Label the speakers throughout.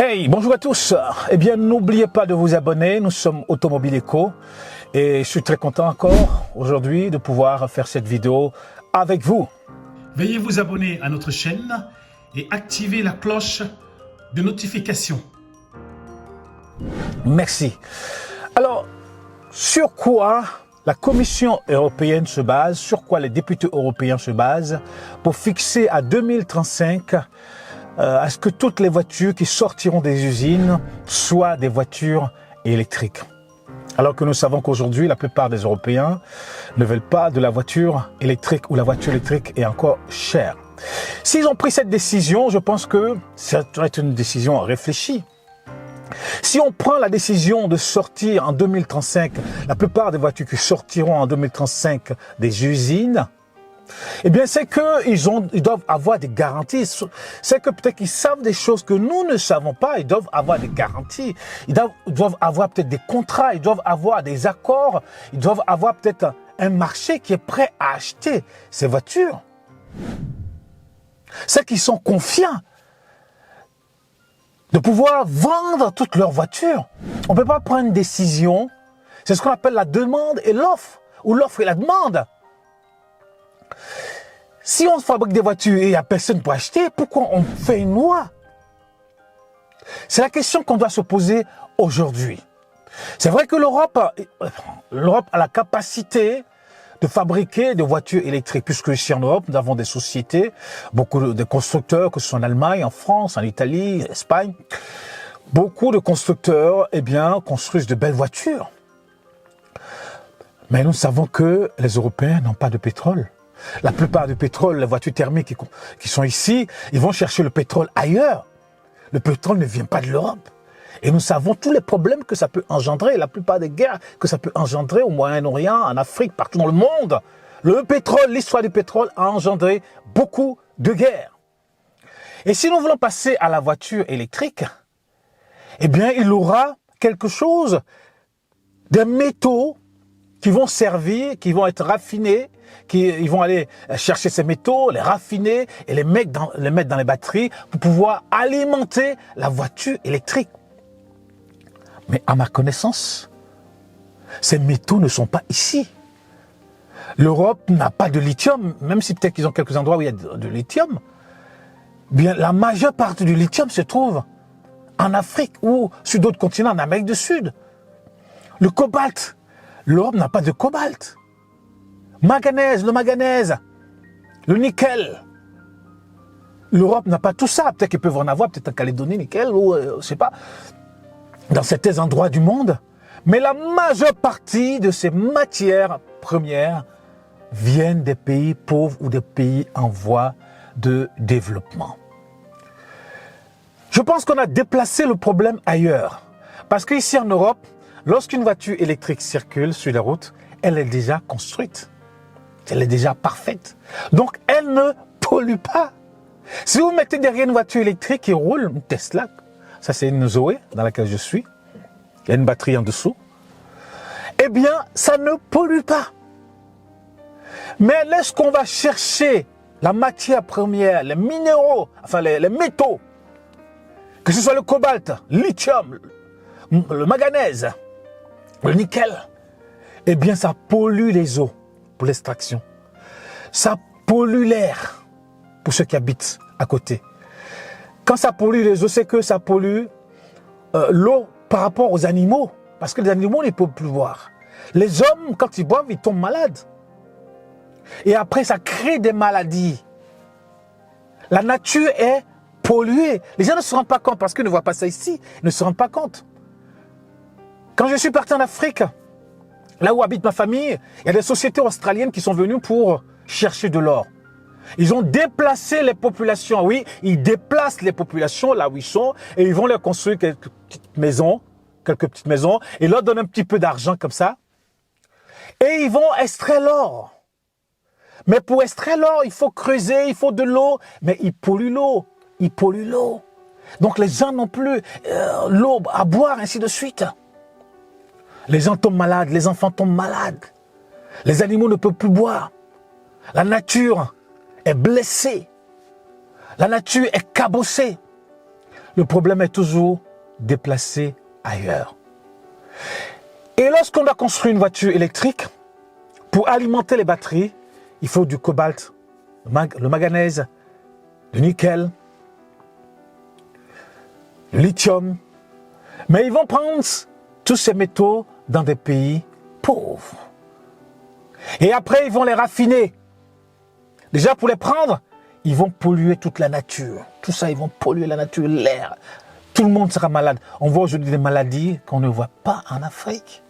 Speaker 1: Hey, bonjour à tous. Eh bien, n'oubliez pas de vous abonner. Nous sommes Automobile Eco et je suis très content encore aujourd'hui de pouvoir faire cette vidéo avec vous.
Speaker 2: Veuillez vous abonner à notre chaîne et activer la cloche de notification.
Speaker 1: Merci. Alors, sur quoi la Commission européenne se base, sur quoi les députés européens se basent pour fixer à 2035 à ce que toutes les voitures qui sortiront des usines soient des voitures électriques. Alors que nous savons qu'aujourd'hui, la plupart des Européens ne veulent pas de la voiture électrique ou la voiture électrique est encore chère. S'ils ont pris cette décision, je pense que ça doit être une décision réfléchie. Si on prend la décision de sortir en 2035, la plupart des voitures qui sortiront en 2035 des usines, eh bien, c'est qu'ils doivent avoir des garanties. C'est que peut-être qu'ils savent des choses que nous ne savons pas. Ils doivent avoir des garanties. Ils doivent avoir peut-être des contrats. Ils doivent avoir des accords. Ils doivent avoir peut-être un marché qui est prêt à acheter ces voitures. C'est qu'ils sont confiants de pouvoir vendre toutes leurs voitures. On ne peut pas prendre une décision. C'est ce qu'on appelle la demande et l'offre, ou l'offre et la demande. Si on fabrique des voitures et il n'y a personne pour acheter, pourquoi on fait une loi? C'est la question qu'on doit se poser aujourd'hui. C'est vrai que l'Europe a la capacité de fabriquer des voitures électriques, puisque ici en Europe, nous avons des sociétés, beaucoup de constructeurs, que ce soit en Allemagne, en France, en Italie, en Espagne. Beaucoup de constructeurs, eh bien, construisent de belles voitures. Mais nous savons que les Européens n'ont pas de pétrole. La plupart du pétrole, les voitures thermiques qui sont ici, ils vont chercher le pétrole ailleurs. Le pétrole ne vient pas de l'Europe. Et nous savons tous les problèmes que ça peut engendrer, la plupart des guerres que ça peut engendrer au Moyen-Orient, en Afrique, partout dans le monde. Le pétrole, l'histoire du pétrole a engendré beaucoup de guerres. Et si nous voulons passer à la voiture électrique, eh bien, il y aura quelque chose, des métaux qui vont servir, qui vont être raffinés, ils vont aller chercher ces métaux, les raffiner et les mettre dans les batteries pour pouvoir alimenter la voiture électrique. Mais à ma connaissance, ces métaux ne sont pas ici. L'Europe n'a pas de lithium, même si peut-être qu'ils ont quelques endroits où il y a de lithium. Bien, la majeure partie du lithium se trouve en Afrique ou sur d'autres continents, en Amérique du Sud. Le cobalt, l'Europe n'a pas de cobalt. Manganèse, le nickel. L'Europe n'a pas tout ça. Peut-être qu'ils peuvent en avoir, peut-être en Calédonie, nickel, ou je ne sais pas, dans certains endroits du monde. Mais la majeure partie de ces matières premières viennent des pays pauvres ou des pays en voie de développement. Je pense qu'on a déplacé le problème ailleurs. Parce qu'ici en Europe, lorsqu'une voiture électrique circule sur les routes, elle est déjà construite. Elle est déjà parfaite. Donc, elle ne pollue pas. Si vous mettez derrière une voiture électrique qui roule, une Tesla, ça c'est une Zoé dans laquelle je suis, il y a une batterie en dessous, eh bien, ça ne pollue pas. Mais lorsqu'on va chercher la matière première, les minéraux, enfin les métaux, que ce soit le cobalt, le lithium, le manganèse, le nickel, eh bien, ça pollue les eaux pour l'extraction. Ça pollue l'air pour ceux qui habitent à côté. Quand ça pollue les eaux, c'est que ça pollue l'eau par rapport aux animaux. Parce que les animaux ne peuvent plus boire. Les hommes, quand ils boivent, ils tombent malades. Et après, ça crée des maladies. La nature est polluée. Les gens ne se rendent pas compte parce qu'ils ne voient pas ça ici. Ils ne se rendent pas compte. Quand je suis parti en Afrique, là où habite ma famille, il y a des sociétés australiennes qui sont venues pour chercher de l'or. Ils ont déplacé les populations. Oui, ils déplacent les populations là où ils sont et ils vont leur construire quelques petites maisons, et leur donnent un petit peu d'argent comme ça. Et ils vont extraire l'or. Mais pour extraire l'or, il faut creuser, il faut de l'eau. Mais ils polluent l'eau. Ils polluent l'eau. Donc les gens n'ont plus l'eau à boire, ainsi de suite. Les gens tombent malades, les enfants tombent malades. Les animaux ne peuvent plus boire. La nature est blessée. La nature est cabossée. le problème est toujours déplacé ailleurs. Et lorsqu'on a construit une voiture électrique, pour alimenter les batteries, il faut du cobalt, le manganèse, le nickel, le lithium. Mais ils vont prendre tous ces métaux dans des pays pauvres. Et après, ils vont les raffiner. Déjà, pour les prendre, ils vont polluer toute la nature. Tout ça, ils vont polluer la nature, l'air. Tout le monde sera malade. On voit aujourd'hui des maladies qu'on ne voit pas en Afrique.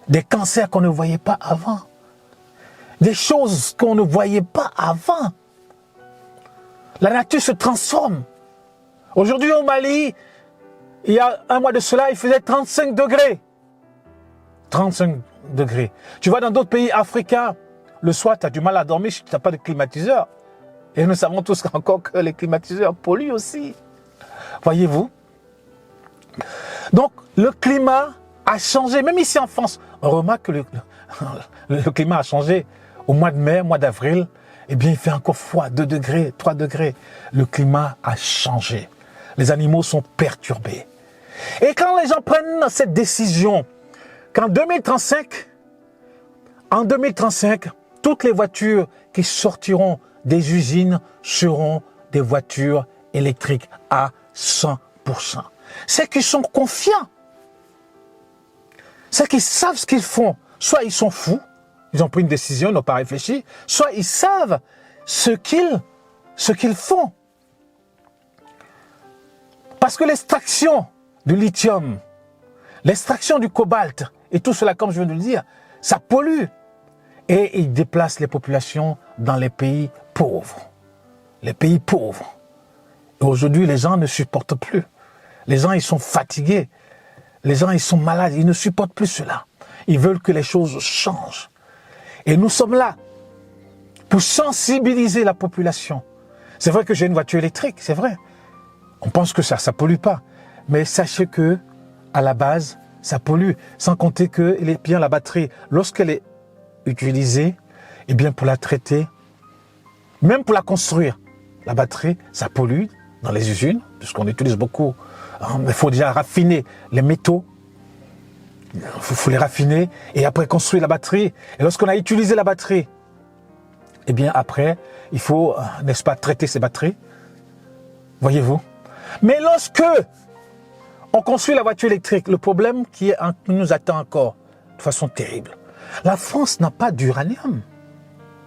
Speaker 1: Des cancers qu'on ne voyait pas avant. Des choses qu'on ne voyait pas avant. La nature se transforme. Aujourd'hui, au Mali, il y a un mois de cela, il faisait 35 degrés. 35 degrés. Tu vois, dans d'autres pays africains, le soir, tu as du mal à dormir si tu n'as pas de climatiseur. Et nous savons tous encore que les climatiseurs polluent aussi. Voyez-vous? Donc, le climat a changé. Même ici en France, on remarque que le climat a changé. Au mois de mai, mois d'avril, eh bien, il fait encore froid, 2 degrés, 3 degrés. Le climat a changé. Les animaux sont perturbés. Et quand les gens prennent cette décision, qu'en 2035, toutes les voitures qui sortiront des usines seront des voitures électriques à 100%. C'est qu'ils sont confiants. C'est qu'ils savent ce qu'ils font. Soit ils sont fous, ils ont pris une décision, ils n'ont pas réfléchi, soit ils savent ce qu'ils font. Parce que l'extraction du lithium, l'extraction du cobalt et tout cela, comme je viens de le dire, ça pollue. Et ils déplacent les populations dans les pays pauvres. Les pays pauvres. Et aujourd'hui, les gens ne supportent plus. Les gens, ils sont fatigués. Les gens, ils sont malades. Ils ne supportent plus cela. Ils veulent que les choses changent. Et nous sommes là pour sensibiliser la population. C'est vrai que j'ai une voiture électrique, c'est vrai. On pense que ça ne pollue pas. Mais sachez que, à la base, ça pollue. Sans compter que bien, la batterie, lorsqu'elle est utilisée, eh bien, pour la traiter, même pour la construire, la batterie, ça pollue dans les usines, puisqu'on utilise beaucoup. Il faut déjà raffiner les métaux. Il faut les raffiner et après construire la batterie. Et lorsqu'on a utilisé la batterie, eh bien après, il faut, n'est-ce pas, traiter ces batteries. Voyez-vous? Mais lorsque on construit la voiture électrique, le problème qui nous attend encore de façon terrible, la France n'a pas d'uranium.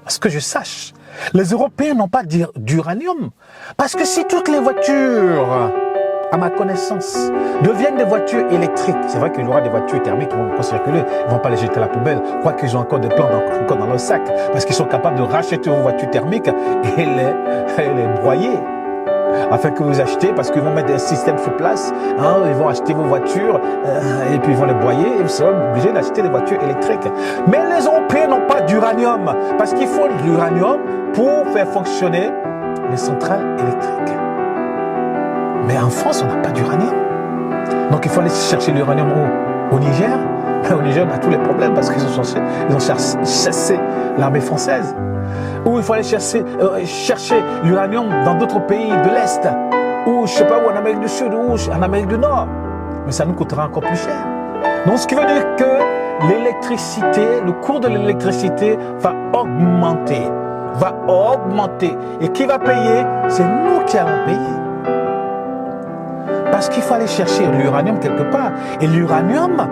Speaker 1: À ce que je sache, les Européens n'ont pas d'uranium. Parce que si toutes les voitures, à ma connaissance, deviennent des voitures électriques. C'est vrai qu'il y aura des voitures thermiques qui vont circuler, ils ne vont pas les jeter à la poubelle, quoique ils ont encore des plans encore dans leur sac, parce qu'ils sont capables de racheter vos voitures thermiques et les broyer, afin que vous achetez, parce qu'ils vont mettre des systèmes sur place, ils vont acheter vos voitures, et puis ils vont les broyer, et vous serez obligés d'acheter des voitures électriques. Mais les Européens n'ont pas d'uranium, parce qu'il faut de l'uranium pour faire fonctionner les centrales électriques. Mais en France, on n'a pas d'uranium. Donc il faut aller chercher l'uranium au Niger. Mais au Niger, on a tous les problèmes parce qu'ils ont chassé l'armée française. Ou il faut aller chercher l'uranium dans d'autres pays de l'Est. Ou je ne sais pas où, en Amérique du Sud ou en Amérique du Nord. Mais ça nous coûtera encore plus cher. Donc ce qui veut dire que l'électricité, le cours de l'électricité va augmenter. Et qui va payer? C'est nous qui allons payer. Parce qu'il faut aller chercher l'uranium quelque part. Et l'uranium,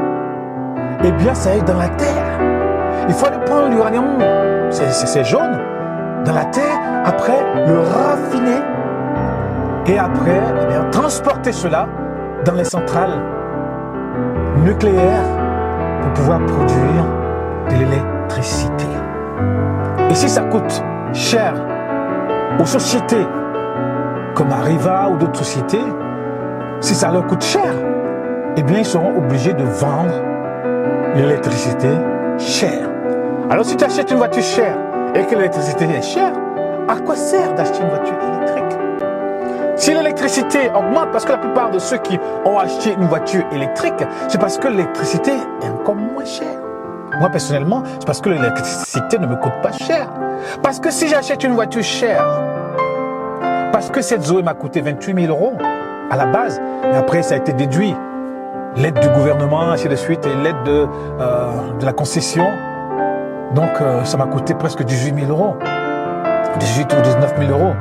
Speaker 1: eh bien, ça est dans la terre. Il faut aller prendre l'uranium, c'est jaune, dans la terre, après le raffiner, et après, eh bien, transporter cela dans les centrales nucléaires pour pouvoir produire de l'électricité. Et si ça coûte cher aux sociétés comme Areva ou d'autres sociétés, si ça leur coûte cher, eh bien, ils seront obligés de vendre l'électricité chère. Alors, si tu achètes une voiture chère et que l'électricité est chère, à quoi sert d'acheter une voiture électrique? Si l'électricité augmente, parce que la plupart de ceux qui ont acheté une voiture électrique, c'est parce que l'électricité est encore moins chère. Moi, personnellement, c'est parce que l'électricité ne me coûte pas cher. Parce que si j'achète une voiture chère, parce que cette Zoé m'a coûté 28 000 €, à la base. Et après, ça a été déduit. L'aide du gouvernement, ainsi de suite, et l'aide de la concession. Donc, ça m'a coûté presque 18 000 euros. 18 ou 19 000 euros.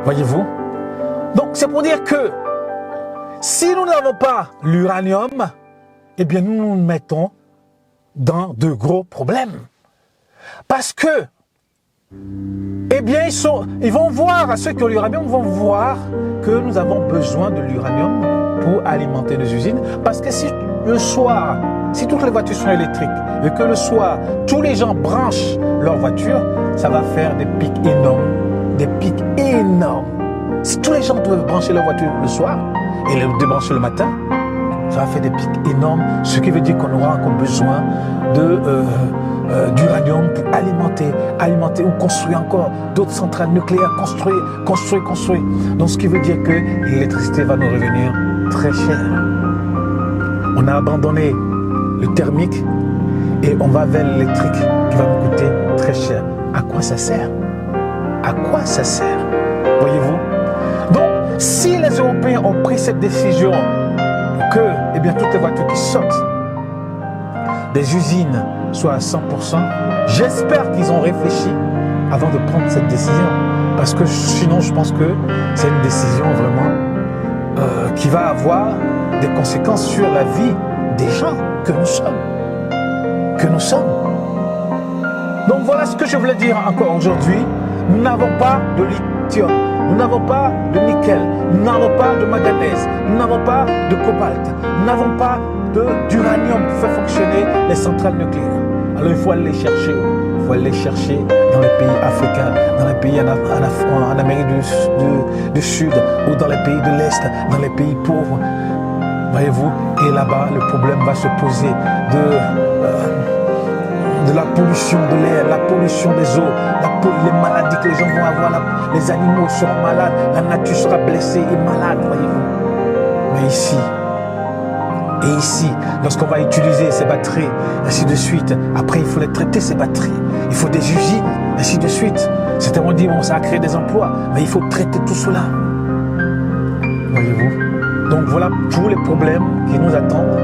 Speaker 1: Voyez-vous? Donc, c'est pour dire que si nous n'avons pas l'uranium, eh bien, nous nous mettons dans de gros problèmes. Parce que, eh bien, ils vont voir, ceux qui ont l'uranium vont voir que nous avons besoin de l'uranium pour alimenter nos usines. Parce que si le soir, si toutes les voitures sont électriques et que le soir, tous les gens branchent leur voiture, ça va faire des pics énormes. Des pics énormes. Si tous les gens doivent brancher leur voiture le soir et les débrancher le matin, ça va faire des pics énormes, ce qui veut dire qu'on aura encore besoin d'uranium pour alimenter ou construire encore d'autres centrales nucléaires, construire. Donc ce qui veut dire que l'électricité va nous revenir très cher. On a abandonné le thermique et on va vers l'électrique qui va nous coûter très cher. À quoi ça sert? À quoi ça sert? Voyez-vous? Donc, si les Européens ont pris cette décision que, eh bien, toutes les voitures qui sortent des usines soient à 100%, j'espère qu'ils ont réfléchi avant de prendre cette décision. Parce que sinon, je pense que c'est une décision vraiment qui va avoir des conséquences sur la vie des gens que nous sommes. Donc voilà ce que je voulais dire encore aujourd'hui. Nous n'avons pas de lithium, nous n'avons pas de nickel, nous n'avons pas de manganèse, nous n'avons pas de cobalt, nous n'avons pas d'uranium pour faire fonctionner les centrales nucléaires. Alors il faut aller les chercher. Il faut aller les chercher dans les pays africains, dans les pays en Amérique du Sud ou dans les pays de l'Est, dans les pays pauvres. Voyez-vous, et là-bas, le problème va se poser de la pollution de l'air, la pollution des eaux, les maladies que les gens vont avoir, les animaux seront malades, la nature sera blessée et malade, voyez-vous. Mais ici, lorsqu'on va utiliser ces batteries, ainsi de suite, après il faut les traiter, ces batteries. Il faut des usines, ainsi de suite. Certains vont dire, bon, ça a créé des emplois, mais il faut traiter tout cela. Voyez-vous? Donc voilà tous les problèmes qui nous attendent.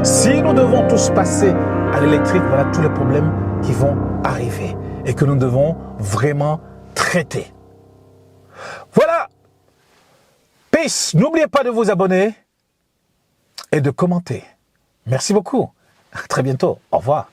Speaker 1: Si nous devons tous passer à l'électrique, voilà tous les problèmes qui vont arriver et que nous devons vraiment traiter. Voilà. Peace. N'oubliez pas de vous abonner et de commenter. Merci beaucoup. À très bientôt. Au revoir.